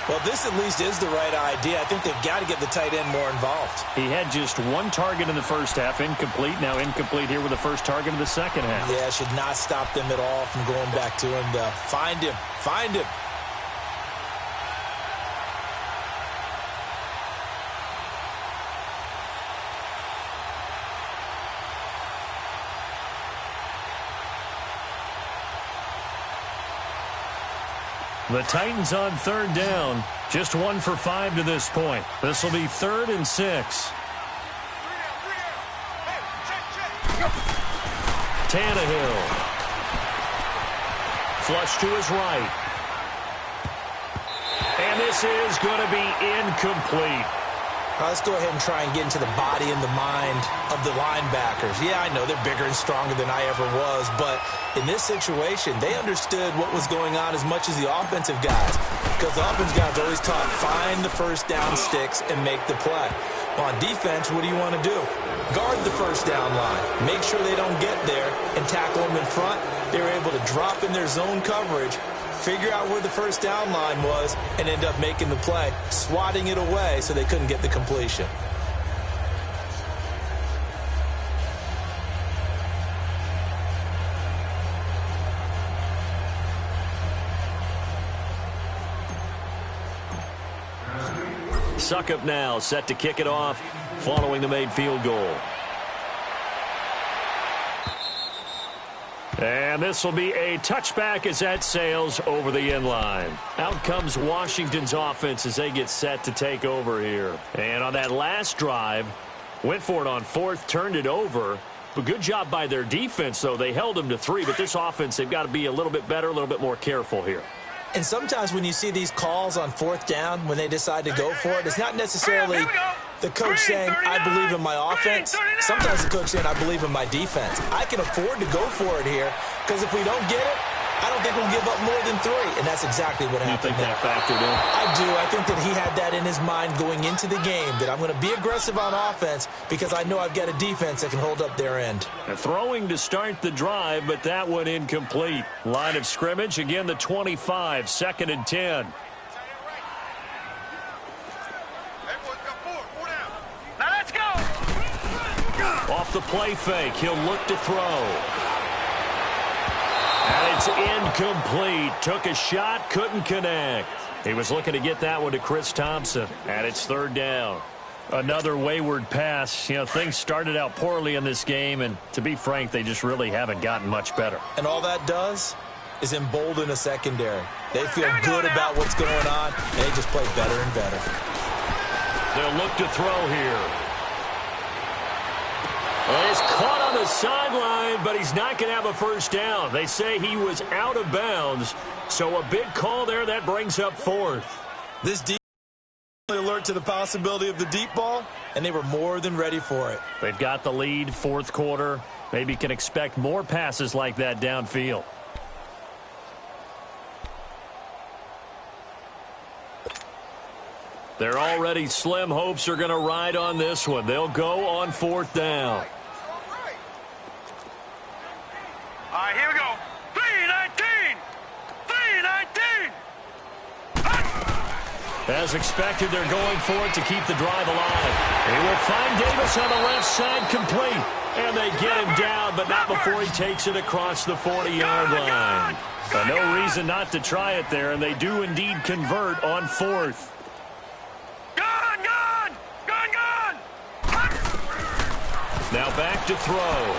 Well, this at least is the right idea. I think they've got to get the tight end more involved. He had just one target in the first half, incomplete. Now incomplete here with the first target of the second half. Yeah, should not stop them at all from going back to him. Find him. Find him. The Titans on third down. Just 1 for 5 to this point. This will be 3rd and 6. Tannehill. Flush to his right. And this is going to be incomplete. Let's go ahead and try and get into the body and the mind of the linebackers. Yeah, I know they're bigger and stronger than I ever was, but in this situation, they understood what was going on as much as the offensive guys, because the offensive guys always taught, find the first down sticks and make the play. On defense, what do you want to do? Guard the first down line. Make sure they don't get there and tackle them in front. They were able to drop in their zone coverage, figure out where the first down line was, and end up making the play, swatting it away so they couldn't get the completion. Suckup now, set to kick it off, following the made field goal. And this will be a touchback as that sails over the end line. Out comes Washington's offense as they get set to take over here. And on that last drive, went for it on 4th, turned it over. But good job by their defense, though. They held them to 3, but this offense, they've got to be a little bit better, a little bit more careful here. And sometimes when you see these calls on 4th down, when they decide to go for it, it's not necessarily the coach saying, I believe in my offense. Sometimes the coach saying, I believe in my defense. I can afford to go for it here, because if we don't get it, I don't think we'll give up more than 3. And that's exactly what happened. You think that factored in? I do. I think that he had that in his mind going into the game, that I'm going to be aggressive on offense because I know I've got a defense that can hold up their end. And throwing to start the drive, but that one incomplete. Line of scrimmage, again the 25, 2nd and 10. Now let's go. Off the play fake, he'll look to throw. And it's incomplete. Took a shot, couldn't connect. He was looking to get that one to Chris Thompson. And it's 3rd down. Another wayward pass. You know, things started out poorly in this game, and to be frank, they just really haven't gotten much better. And all that does is embolden a secondary. They feel good about what's going on, and they just play better and better. They'll look to throw here. Well, he's caught on the sideline, but he's not going to have a first down. They say he was out of bounds, so a big call there. That brings up 4th. This defense alert to the possibility of the deep ball, and they were more than ready for it. They've got the lead, 4th quarter. Maybe can expect more passes like that downfield. Their already slim hopes are going to ride on this one. They'll go on 4th down. All right, here we go. 3-19. 3-19. As expected, they're going for it to keep the drive alive. He will find Davis on the left side, complete. And they get him down, but not before he takes it across the 40-yard line. No reason not to try it there, and they do indeed convert on 4th. Gone. Now back to throw.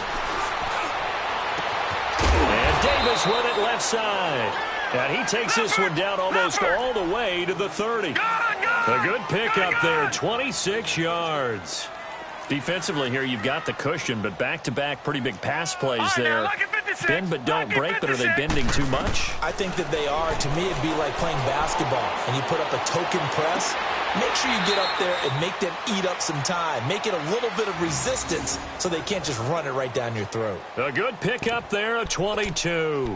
And Davis with it left side. And he takes this one down almost all the way to the 30. A good pickup there, 26 yards. Defensively here, you've got the cushion, but back-to-back pretty big pass plays there. Bend but don't break, but are they bending too much? I think that they are. To me, it'd be like playing basketball, and you put up a token press. Make sure you get up there and make them eat up some time. Make it a little bit of resistance so they can't just run it right down your throat. A good pickup there, a 22.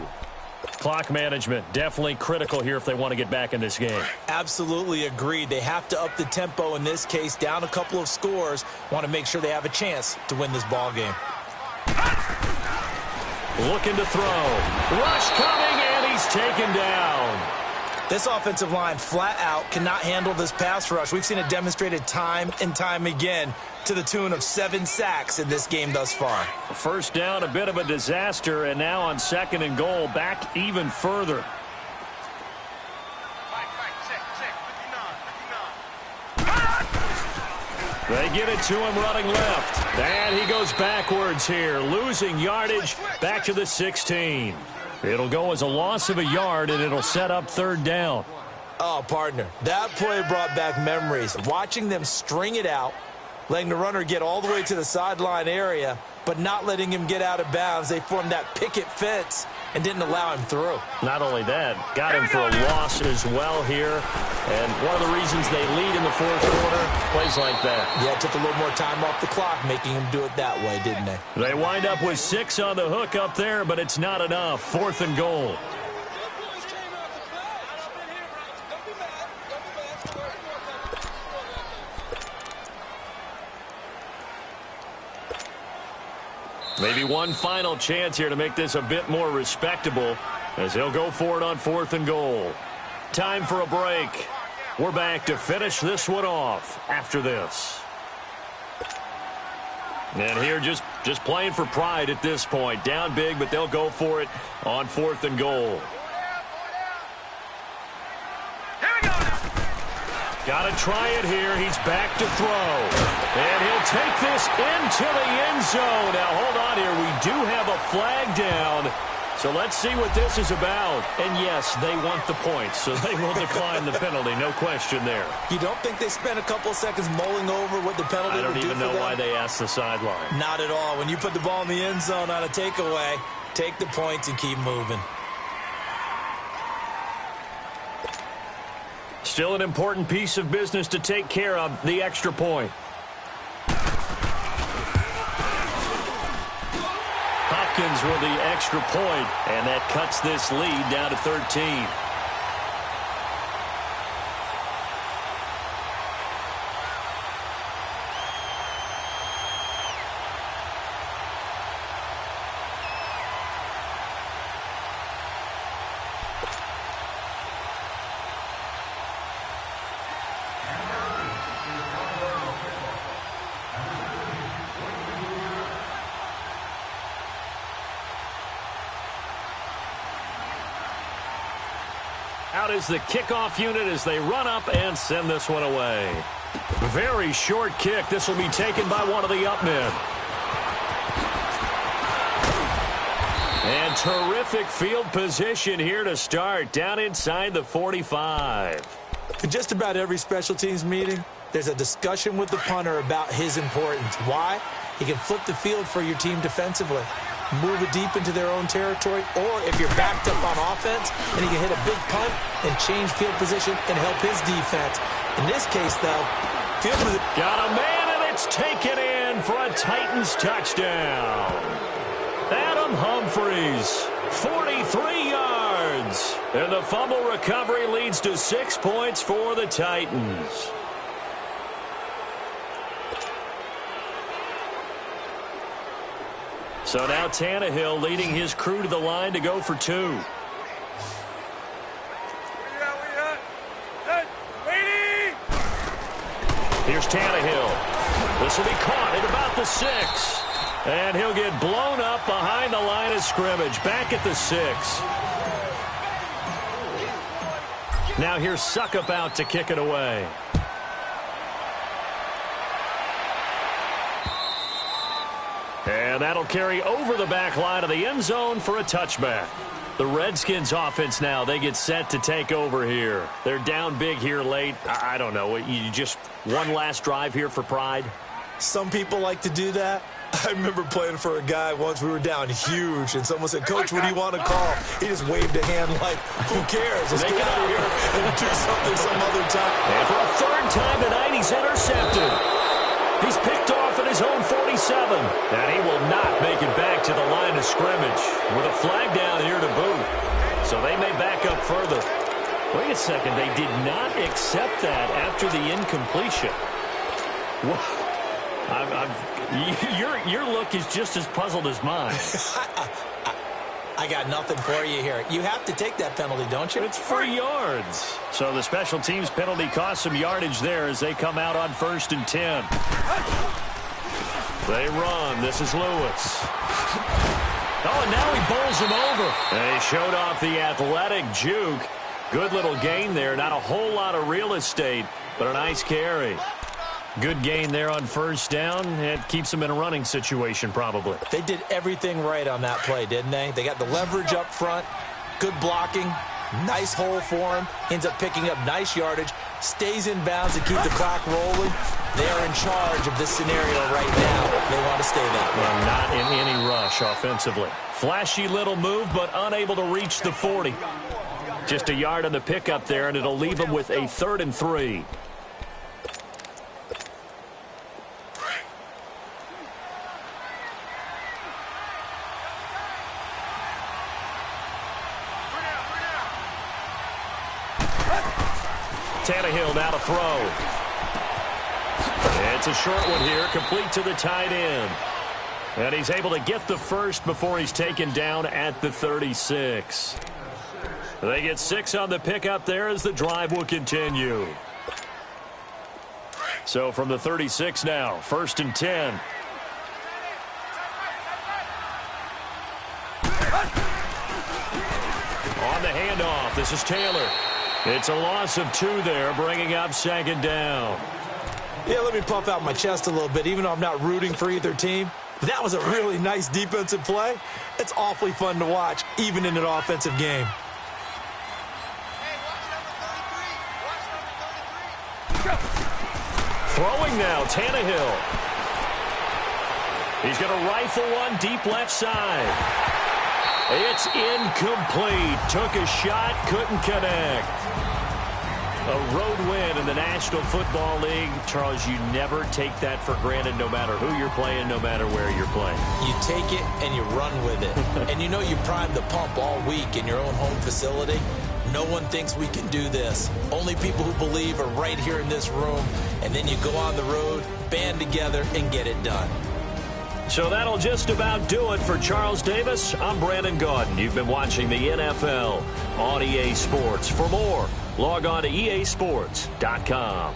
Clock management, definitely critical here if they want to get back in this game. Absolutely agreed. They have to up the tempo in this case, down a couple of scores. Want to make sure they have a chance to win this ball game. Looking to throw. Rush coming, and he's taken down. This offensive line flat out cannot handle this pass rush. We've seen it demonstrated time and time again to the tune of 7 sacks in this game thus far. First down, a bit of a disaster, and now on 2nd and goal, back even further. They get it to him running left. And he goes backwards here, losing yardage back to the 16. It'll go as a loss of a yard, and it'll set up 3rd down. Oh, partner, that play brought back memories. Watching them string it out, letting the runner get all the way to the sideline area, but not letting him get out of bounds. They formed that picket fence and didn't allow him through. Not only that, got him for a loss as well here. And one of the reasons they lead in the 4th quarter, plays like that. Yeah, it took a little more time off the clock, making him do it that way, didn't they? They wind up with 6 on the hook up there, but it's not enough. 4th and goal. Maybe one final chance here to make this a bit more respectable as they'll go for it on 4th and goal. Time for a break. We're back to finish this one off after this. And here just playing for pride at this point. Down big, but they'll go for it on 4th and goal. Got to try it here. He's back to throw. And he'll take this into the end zone. Now, hold on here. We do have a flag down. So let's see what this is about. And, yes, they want the points, so they will decline the penalty. No question there. You don't think they spent a couple seconds mulling over what the penalty would do for them? I don't even know why they asked the sideline. Not at all. When you put the ball in the end zone on a takeaway, take the points and keep moving. Still an important piece of business to take care of, the extra point. Hopkins with the extra point, and that cuts this lead down to 13. Out is the kickoff unit as they run up and send this one away. Very short kick. This will be taken by one of the up men. And terrific field position here to start. Down inside the 45. In just about every special teams meeting, there's a discussion with the punter about his importance. Why? He can flip the field for your team defensively, move it deep into their own territory, or if you're backed up on offense, then he can hit a big punt and change field position and help his defense. In this case, though, field position. Got a man, and it's taken in for a Titans touchdown. Adam Humphries, 43 yards. And the fumble recovery leads to 6 points for the Titans. So now Tannehill leading his crew to the line to go for 2. Here's Tannehill. This will be caught at about the 6. And he'll get blown up behind the line of scrimmage. Back at the 6. Now here's Suckup out to kick it away. And that'll carry over the back line of the end zone for a touchback. The Redskins offense now, they get set to take over here. They're down big here late. I don't know. You just one last drive here for pride? Some people like to do that. I remember playing for a guy once. We were down huge, and someone said, "Coach, what do you want to call?" He just waved a hand like, "Who cares? Let's get out of here and do something some other time." And for a third time tonight, he's intercepted. He's picked off, and his own 47. And he will not make it back to the line of scrimmage with a flag down here to boot. So they may back up further. Wait a second. They did not accept that after the incompletion. Your look is just as puzzled as mine. I got nothing for you here. You have to take that penalty, don't you? It's 3 yards. So the special teams penalty cost some yardage there as they come out on 1st and 10. They run. This is Lewis. Oh, and now he bowls him over. They showed off the athletic juke. Good little gain there. Not a whole lot of real estate, but a nice carry. Good gain there on 1st down. It keeps them in a running situation probably. They did everything right on that play, didn't they? They got the leverage up front, good blocking, nice hole for him, ends up picking up nice yardage, stays in bounds to keep the clock rolling. They're in charge of this scenario right now. They want to stay that way. Well, not in any rush offensively. Flashy little move, but unable to reach the 40. Just a yard on the pickup there, and it'll leave them with a 3rd and 3. Tannehill now to throw. It's a short one here, complete to the tight end. And he's able to get the first before he's taken down at the 36. They get 6 on the pickup there as the drive will continue. So from the 36 now, 1st and 10. On the handoff, this is Taylor. It's a loss of 2 there, bringing up 2nd down. Yeah, let me puff out my chest a little bit, even though I'm not rooting for either team. That was a really nice defensive play. It's awfully fun to watch, even in an offensive game. Throwing now, Tannehill. He's going to rifle one deep left side. It's incomplete. Took a shot, couldn't connect. A road win in the National Football League. Charles, you never take that for granted no matter who you're playing, no matter where you're playing. You take it and you run with it. And you know you primed the pump all week in your own home facility. No one thinks we can do this. Only people who believe are right here in this room. And then you go on the road, band together, and get it done. So that'll just about do it for Charles Davis. I'm Brandon Gaudin. You've been watching the NFL on EA Sports. For more, log on to easports.com.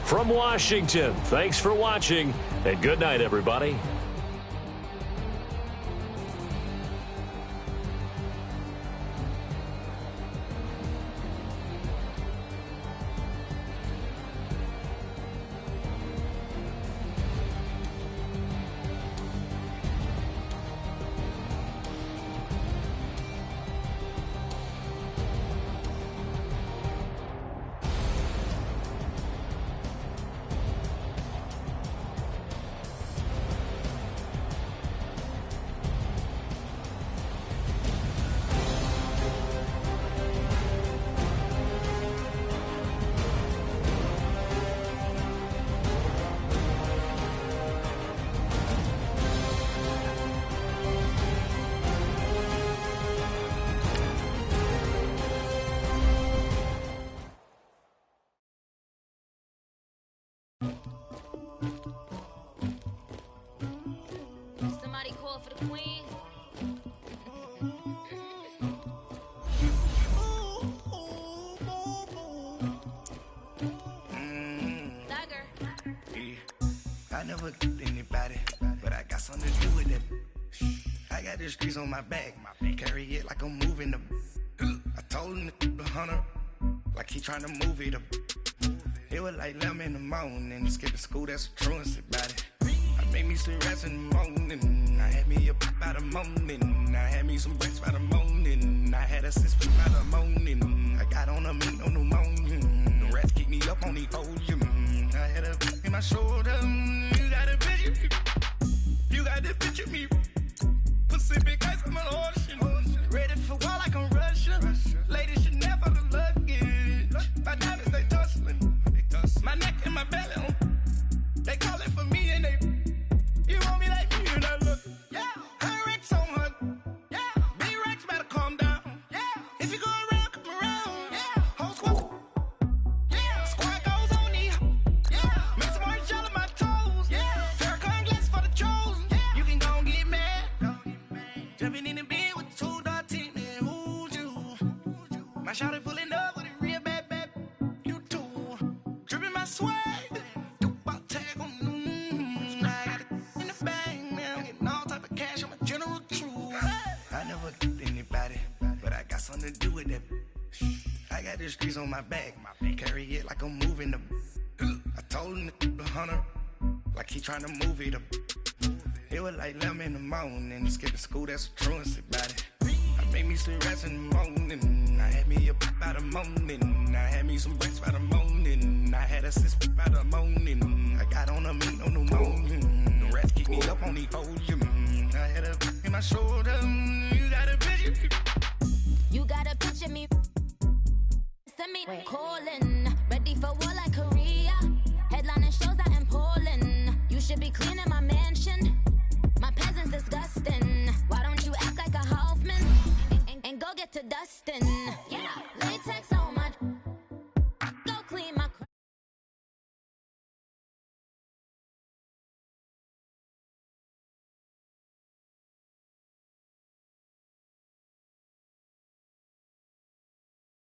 From Washington, thanks for watching, and good night, everybody. Somebody call for the queen. I never killed anybody, but I got something to do with it. I got the streets on my back, carry it like I'm moving the. I told him to 100, like he trying to move it up. It was like 11 in the morning, skipping school, that's a truancy about it. I made me some rest in the morning, I had me a pop by the morning, I had me some breaks by the morning, I had a six by the morning, I got on a meat on the morning, the rats keep me up on the podium, I had a in my shoulder, you got a picture, you got the picture me, Pacific ice on my ocean, ready for war like I'm Russian, ladies should never the luggage, my diamonds they tussling, my neck and my belly, they calling for me and they got the streets on my back. Carry it like I'm moving the. I told him the 100, like he trying to move it up. It was like 11 in the morning, skipping school, that's a truancy about it. I made me some rest in the morning, I had me a by the morning. I had me some breaks by the morning, I had a sis by the morning. I got on a meat on the morning, the rats keep me up on the podium. I had a in my shoulder, you got a picture. You got a picture me. Send me calling, ready for war like Korea. Headlining shows out in Poland. You should be cleaning my mansion.